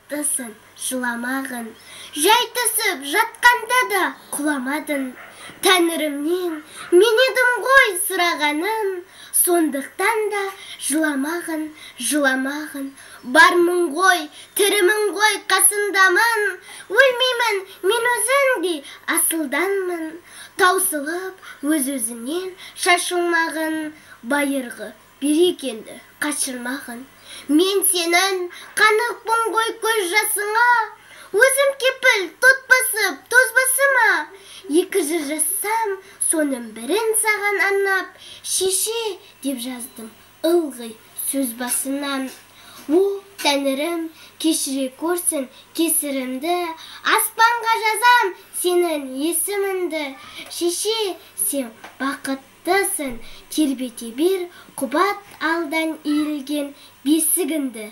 Тасын жыламағын, жай түсіп жатқанда да құламадың. Тәңірімнен мен едім ғой сұрағаным, сондықтан да жыламағын. Бармын ғой, тірімін ғой, қасындамын, өлмеймін мен өзіңдей асылданмын. Таусылып өз-өзінен шашылмағын, байырғы берекенді қашырмағын. Мен сенің қанықпын ғой көз жасыңа, өзім кепіл тот басып тозбасыма. 2 жыр жазсам, соның бірін саған арнап, шеше деп жаздым ылғи сөз басынан. О, Тәңірім, кешіре көрсін кесірімді, аспанға жазам сенің есіміңді. Шеше, сен бақыттысың, тербете бер қубат алдан иілген бесігіңді.